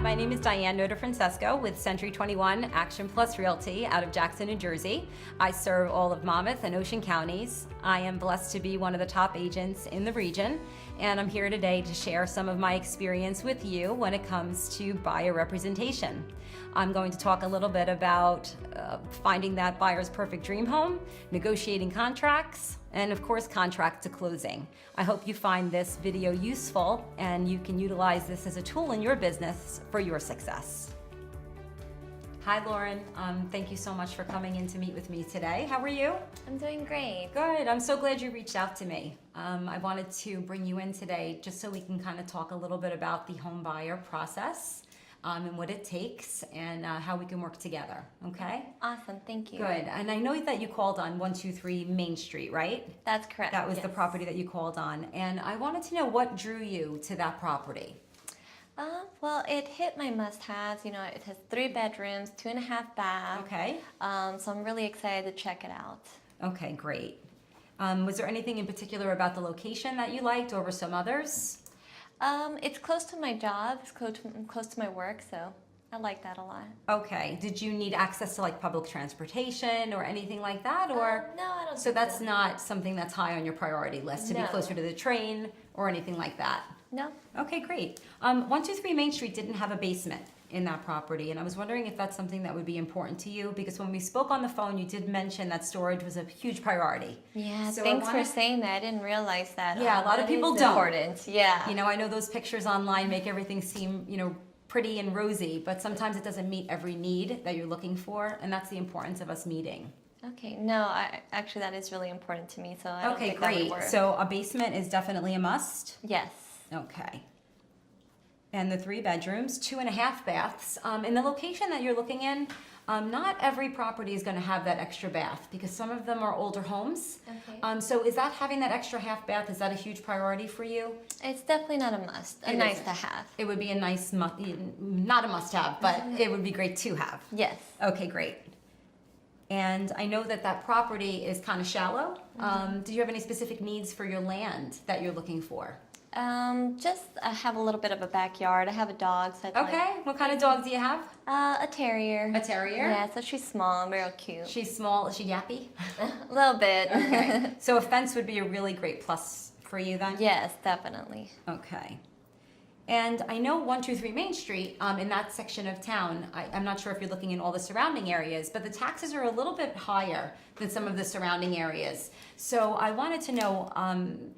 Hi, my name is Diane Noda-Francesco with C21 Action Plus Realty out of Jackson, New Jersey. I serve all of Monmouth and Ocean counties. I am blessed to be one of the top agents in the region, and I'm here today to share some of my experience with you when it comes to buyer representation. I'm going to talk a little bit about finding that buyer's perfect dream home, negotiating contracts, and of course contract to closing. I hope you find this video useful and you can utilize this as a tool in your business for your success. Hi Lauren, thank you so much for coming in to meet with me today. How are you? I'm doing great. Good, I'm so glad you reached out to me. I wanted to bring you in today just so we can kind of talk a little bit about the home buyer process. And what it takes and how we can work together, okay? Awesome, thank you. Good, and I know that you called on 123 Main Street, right? That's correct. That was the property that you called on, and I wanted to know what drew you to that property. Well, it hit my must-haves. You know, it has 3 bedrooms, 2.5 baths. Okay. So I'm really excited to check it out. Okay, great. Was there anything in particular about the location that you liked over some others? It's close to my job, it's close to my work, so I like that a lot. Okay, did you need access to like public transportation or anything like that, or? No, I don't So think that's so. not something that's high on your priority list, to be No. closer to the train or anything like that? No. Okay, great. 123 Main Street didn't have a basement in that property, and I was wondering if that's something that would be important to you, because when we spoke on the phone, you did mention that storage was a huge priority. Yeah, So thanks for saying that. I didn't realize that. Yeah, a lot of that people is don't. Important. Yeah. You know, I know those pictures online make everything seem, you know, pretty and rosy, but sometimes it doesn't meet every need that you're looking for, and that's the importance of us meeting. Okay, no, actually that is really important to me, so I don't Okay, think that would great. work. So a basement is definitely a must? Yes. Okay. And the 3 bedrooms, 2.5 baths. In the location that you're looking in, not every property is going to have that extra bath because some of them are older homes. Okay. So is that having that extra half bath, is that a huge priority for you? It's definitely not a must. It Nice isn't. to have. It would be a nice, not a must have, but it would be great to have. Yes. Okay, great. And I know that that property is kind of shallow. Do you have any specific needs for your land that you're looking for? Just I have a little bit of a backyard. I have a dog. So Okay, what kind of dog do you have? A terrier. A terrier? Yeah, so she's small and real cute. She's small, is she yappy? A little bit. Okay, so a fence would be a really great plus for you then? Yes, definitely. Okay. And I know 123 Main Street, in that section of town, I'm not sure if you're looking in all the surrounding areas, but the taxes are a little bit higher than some of the surrounding areas. So I wanted to know,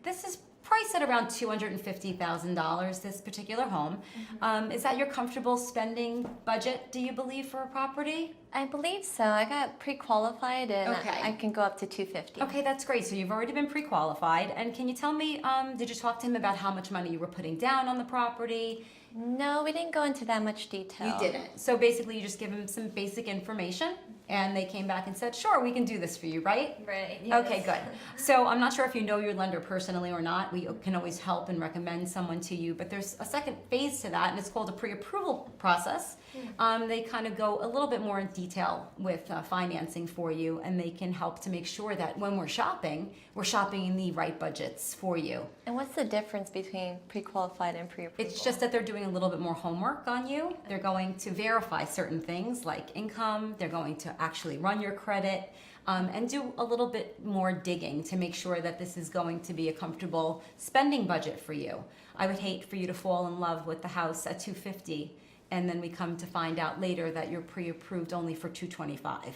this is priced at around $250,000, this particular home. Is that your comfortable spending budget, do you believe, for a property? I believe so. I got pre-qualified and Okay. I can go up to 250. Okay, that's great. So you've already been pre-qualified. And can you tell me, did you talk to him about how much money you were putting down on the property? No, we didn't go into that much detail. You didn't. So basically you just give them some basic information and they came back and said, sure, we can do this for you, right? Right. Yes. Okay, good. So I'm not sure if you know your lender personally or not. We can always help and recommend someone to you, but there's a second phase to that, and it's called a pre-approval process. They kind of go a little bit more in detail with financing for you, and they can help to make sure that when we're shopping in the right budgets for you. And what's the difference between pre-qualified and pre-approval? It's just that they're doing a little bit more homework on you. They're going to verify certain things like income. They're going to actually run your credit and do a little bit more digging to make sure that this is going to be a comfortable spending budget for you. I would hate for you to fall in love with the house at $250 and then we come to find out later that you're pre-approved only for $225.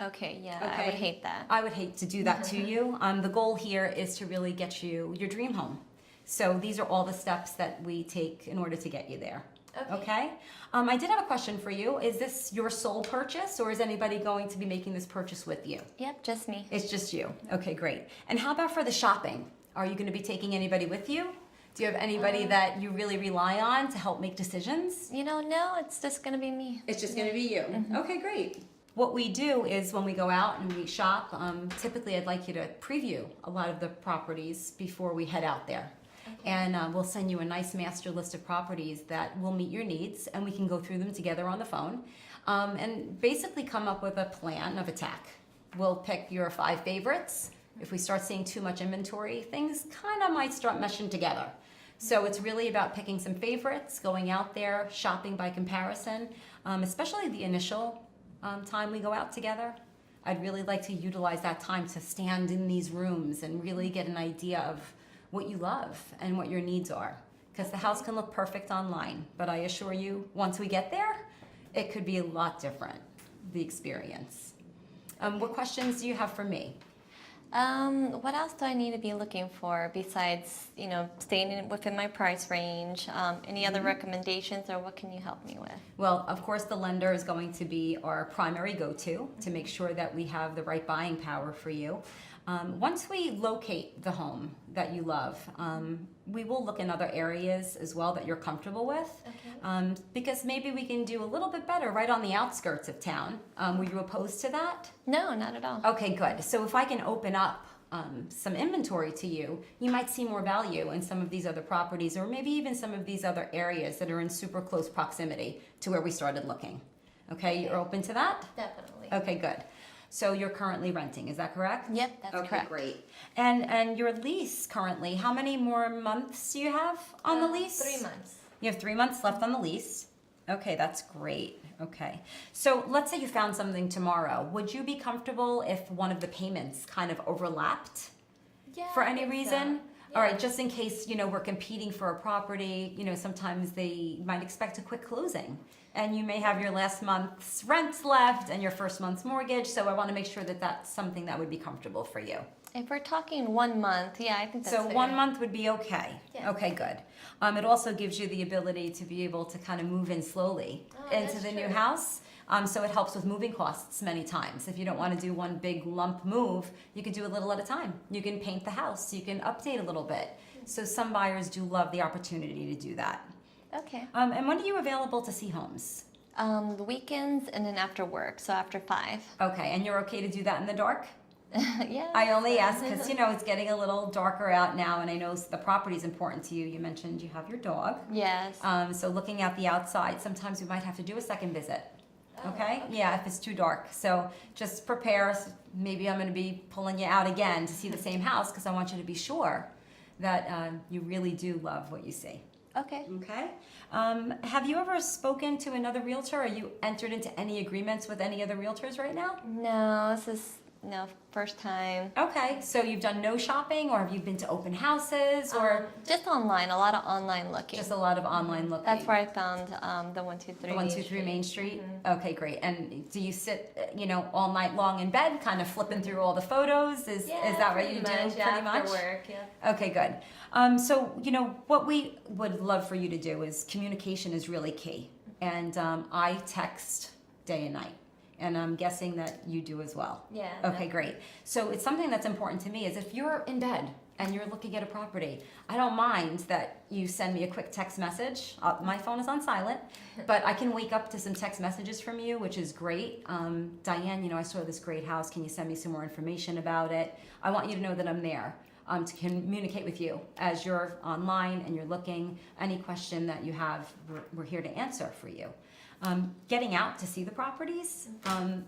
Okay, yeah, Okay. I would hate that. I would hate to do that to you. The goal here is to really get you your dream home. So these are all the steps that we take in order to get you there. Okay? I did have a question for you. Is this your sole purchase, or is anybody going to be making this purchase with you? Yep, just me. It's just you. Okay, great. And how about for the shopping? Are you going to be taking anybody with you? Do you have anybody that you really rely on to help make decisions? You know, no, it's just going to be me. It's just going to be you. Okay, great. What we do is when we go out and we shop, typically I'd like you to preview a lot of the properties before we head out there. Okay. And we'll send you a nice master list of properties that will meet your needs, and we can go through them together on the phone and basically come up with a plan of attack. We'll pick your 5 favorites. If we start seeing too much inventory, things kind of might start meshing together. So it's really about picking some favorites, going out there, shopping by comparison, especially the initial time we go out together. I'd really like to utilize that time to stand in these rooms and really get an idea of what you love and what your needs are. Because the house can look perfect online, but I assure you, once we get there, it could be a lot different, the experience. What questions do you have for me? What else do I need to be looking for besides, staying within my price range? Any other recommendations, or what can you help me with? Well, of course, the lender is going to be our primary go-to to make sure that we have the right buying power for you. Once we locate the home that you love, we will look in other areas as well that you're comfortable with, because maybe we can do a little bit better right on the outskirts of town. Were you opposed to that? No, not at all. Okay, good. So if I can open up some inventory to you, you might see more value in some of these other properties, or maybe even some of these other areas that are in super close proximity to where we started looking. Okay, you're open to that? Definitely. Okay, good. So you're currently renting, is that correct? Yep, that's okay, correct. Great. And your lease currently, how many more months do you have on the lease? 3 months. You have 3 months left on the lease. Okay, that's great. Okay. So let's say you found something tomorrow. Would you be comfortable if one of the payments kind of overlapped Yeah. for I any think so. reason? Yeah. All right, just in case, we're competing for a property, sometimes they might expect a quick closing. And you may have your last month's rent left and your first month's mortgage. So I want to make sure that that's something that would be comfortable for you. If we're talking 1 month, yeah, I think that's So fair. 1 month would be okay. Yeah. Okay, good. It also gives you the ability to be able to kind of move in slowly into that's the new true. house. So it helps with moving costs many times. If you don't want to do one big lump move, you can do a little at a time. You can paint the house. You can update a little bit. So some buyers do love the opportunity to do that. Okay. And when are you available to see homes? The weekends and then after work, so after 5. Okay, and you're okay to do that in the dark? Yeah. I only ask because, it's getting a little darker out now, and I know the property is important to you. You mentioned you have your dog. Yes. So looking at the outside, sometimes we might have to do a second visit. Okay? okay. Yeah, if it's too dark. So just prepare. Maybe I'm going to be pulling you out again to see the same house because I want you to be sure that you really do love what you see. Okay. Okay? Have you ever spoken to another realtor? Are you entered into any agreements with any other realtors right now? No, this is first time. Okay, so you've done no shopping, or have you been to open houses, or Just online, a lot of online looking. just a lot of online looking? That's where I found the 123. The 123 Main Street? Okay, great. And do you sit, all night long in bed, kind of flipping through all the photos? Is that what you do pretty much? After work, yeah. Okay, good. So, what we would love for you to do is communication is really key. And I text day and night. And I'm guessing that you do as well. Yeah. Okay, great. So it's something that's important to me is if you're in bed and you're looking at a property, I don't mind that you send me a quick text message. My phone is on silent, but I can wake up to some text messages from you, which is great. Diane, I saw this great house. Can you send me some more information about it? I want you to know that I'm there to communicate with you as you're online and you're looking. Any question that you have, we're here to answer for you. Getting out to see the properties,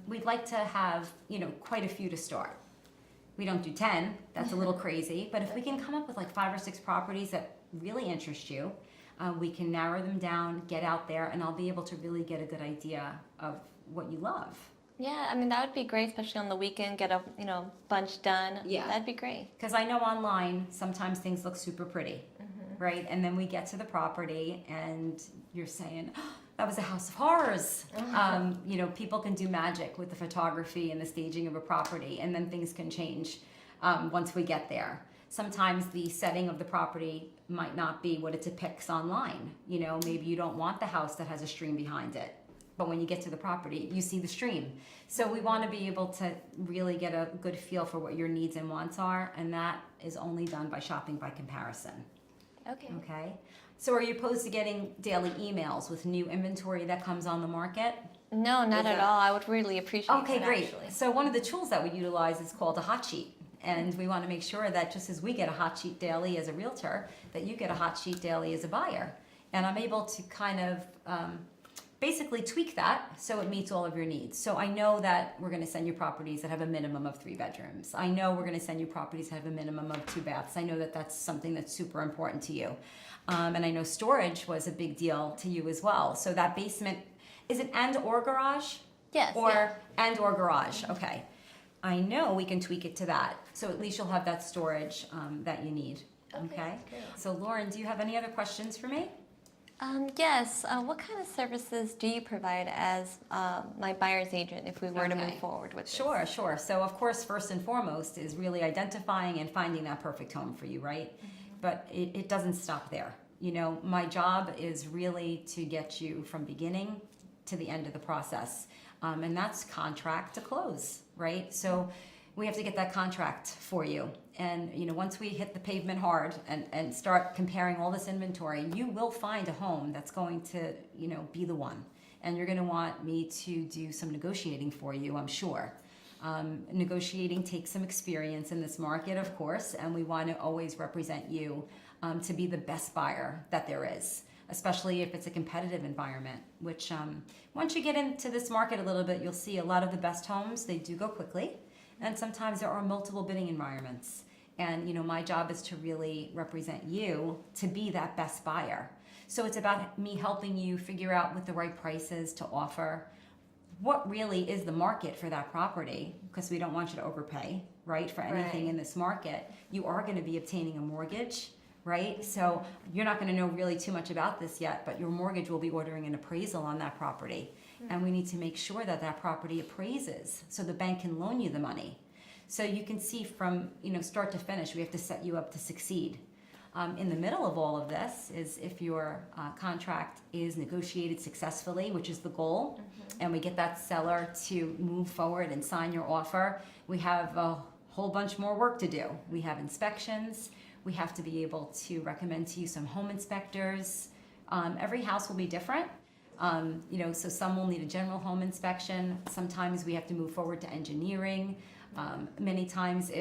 we'd like to have, quite a few to start. We don't do 10, that's a little crazy, but if we can come up with like 5 or 6 properties that really interest you, we can narrow them down, get out there, and I'll be able to really get a good idea of what you love. Yeah, that would be great, especially on the weekend, get a, bunch done. Yeah. That'd be great. Because I know online, sometimes things look super pretty, right? And then we get to the property and you're saying, oh, that was a house of horrors. People can do magic with the photography and the staging of a property, and then things can change once we get there. Sometimes the setting of the property might not be what it depicts online. Maybe you don't want the house that has a stream behind it, but when you get to the property, you see the stream. So we want to be able to really get a good feel for what your needs and wants are, and that is only done by shopping by comparison. Okay. Okay? So are you opposed to getting daily emails with new inventory that comes on the market? No, not at all. I would really appreciate Okay, that, great. actually. So one of the tools that we utilize is called a hot sheet. And we want to make sure that just as we get a hot sheet daily as a realtor, that you get a hot sheet daily as a buyer. And I'm able to kind of basically tweak that so it meets all of your needs. So I know that we're going to send you properties that have a minimum of 3 bedrooms. I know we're going to send you properties that have a minimum of 2 baths. I know that that's something that's super important to you. And I know storage was a big deal to you as well. So that basement, is it and or garage? Yes. Or yeah. and or garage, okay. I know we can tweak it to that. So at least you'll have that storage that you need, okay? Great. So Lauren, do you have any other questions for me? Yes. What kind of services do you provide as my buyer's agent if we were to move forward with this? Sure. So of course, first and foremost is really identifying and finding that perfect home for you, right? But it doesn't stop there. You know, my job is really to get you from beginning to the end of the process. And that's contract to close, right? So we have to get that contract for you. And, you know, once we hit the pavement hard and start comparing all this inventory, you will find a home that's going to, you know, be the one. And you're going to want me to do some negotiating for you, I'm sure. Negotiating takes some experience in this market, of course, and we want to always represent you to be the best buyer that there is, especially if it's a competitive environment, which once you get into this market a little bit, you'll see a lot of the best homes, they do go quickly. And sometimes there are multiple bidding environments. And, you know, my job is to really represent you to be that best buyer. So it's about me helping you figure out what the right price is to offer, what really is the market for that property, because we don't want you to overpay, right, for anything in this market. You are going to be obtaining a mortgage, right? So you're not going to know really too much about this yet, but your mortgage will be ordering an appraisal on that property. And we need to make sure that that property appraises so the bank can loan you the money. So you can see from, you know, start to finish, we have to set you up to succeed. In the middle of all of this is if your contract is negotiated successfully, which is the goal, and we get that seller to move forward and sign your offer, we have a whole bunch more work to do. We have inspections. We have to be able to recommend to you some home inspectors. Every house will be different. You know, so some will need a general home inspection. Sometimes we have to move forward to engineering. Many times,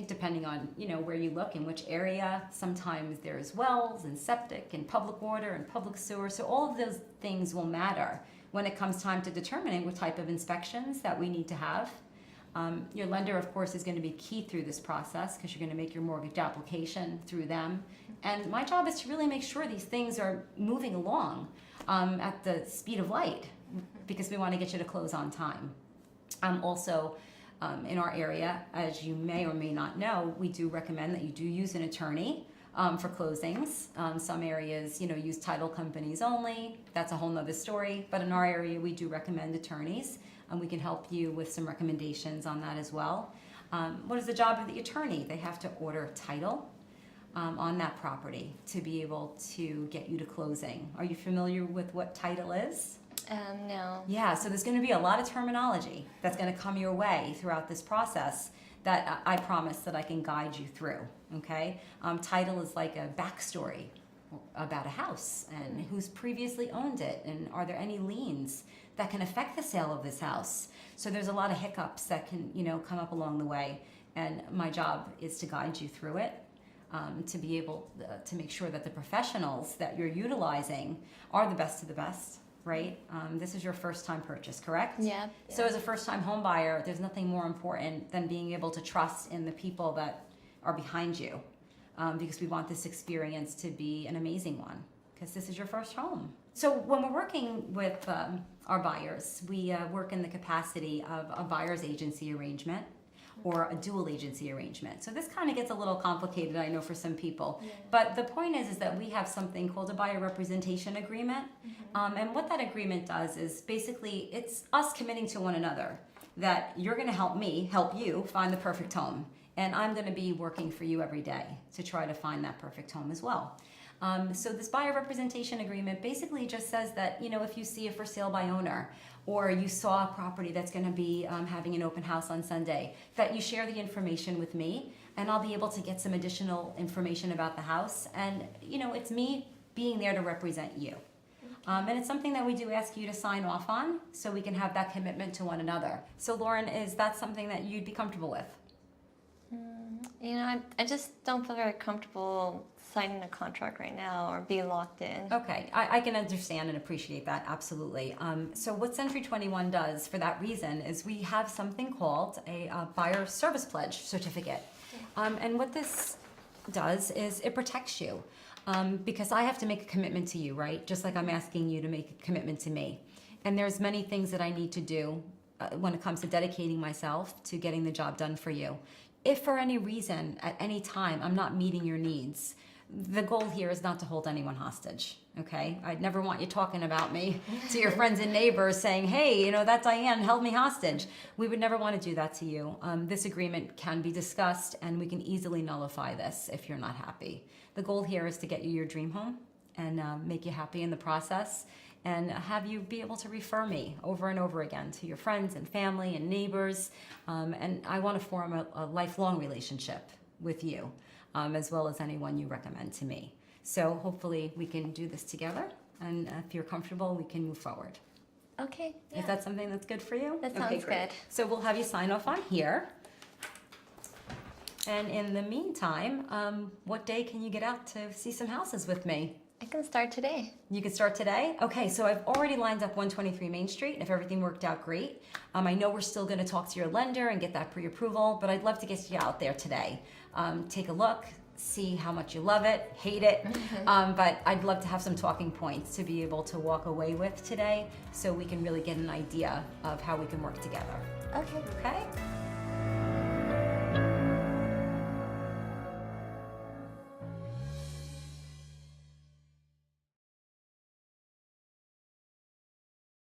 depending on, you know, where you look in which area, sometimes there's wells and septic and public water and public sewer. So all of those things will matter when it comes time to determining what type of inspections that we need to have. Your lender, of course, is going to be key through this process because you're going to make your mortgage application through them. And my job is to really make sure these things are moving along at the speed of light because we want to get you to close on time. Also, in our area, as you may or may not know, we do recommend that you do use an attorney for closings. Some areas, you know, use title companies only. That's a whole nother story. But in our area, we do recommend attorneys, and we can help you with some recommendations on that as well. What is the job of the attorney? They have to order title on that property to be able to get you to closing. Are you familiar with what title is? No. Yeah, so there's going to be a lot of terminology that's going to come your way throughout this process that I promise that I can guide you through, okay? Title is like a backstory about a house and who's previously owned it and are there any liens that can affect the sale of this house. So there's a lot of hiccups that can, you know, come up along the way, and my job is to guide you through it. To be able to make sure that the professionals that you're utilizing are the best of the best, right? This is your first time purchase, correct? Yeah. So as a first time home buyer, there's nothing more important than being able to trust in the people that are behind you, because we want this experience to be an amazing one, because this is your first home. So when we're working with our buyers, we work in the capacity of a buyer's agency arrangement or a dual agency arrangement. So this kind of gets a little complicated, I know, for some people. Yeah. But the point is that we have something called a buyer representation agreement. And what that agreement does is basically it's us committing to one another that you're going to help me, help you find the perfect home. And I'm going to be working for you every day to try to find that perfect home as well. So this buyer representation agreement basically just says that, you know, if you see a for sale by owner or you saw a property that's going to be having an open house on Sunday, that you share the information with me and I'll be able to get some additional information about the house. And, you know, it's me being there to represent you. And it's something that we do ask you to sign off on so we can have that commitment to one another. So Lauren, is that something that you'd be comfortable with? You know, I just don't feel very comfortable signing a contract right now or be locked in. Okay, I can understand and appreciate that, absolutely. So what Century 21 does for that reason is we have something called a buyer service pledge certificate. And what this does is it protects you because I have to make a commitment to you, right? Just like I'm asking you to make a commitment to me. And there's many things that I need to do when it comes to dedicating myself to getting the job done for you. If for any reason, at any time, I'm not meeting your needs, the goal here is not to hold anyone hostage, okay? I'd never want you talking about me to your friends and neighbors saying, hey, you know, that Diane held me hostage. We would never want to do that to you. This agreement can be discussed and we can easily nullify this if you're not happy. The goal here is to get you your dream home and make you happy in the process and have you be able to refer me over and over again to your friends and family and neighbors. And I want to form a lifelong relationship with you, as well as anyone you recommend to me. So hopefully we can do this together, and if you're comfortable, we can move forward. Okay. Yeah. Is that something that's good for you? That sounds great. good. So we'll have you sign off on here. And in the meantime, what day can you get out to see some houses with me? I can start today. You can start today? Okay, so I've already lined up 123 Main Street. If everything worked out, great. I know we're still gonna talk to your lender and get that pre-approval, but I'd love to get you out there today. Take a look, see how much you love it, hate it, but I'd love to have some talking points to be able to walk away with today so we can really get an idea of how we can work together. Okay. Okay?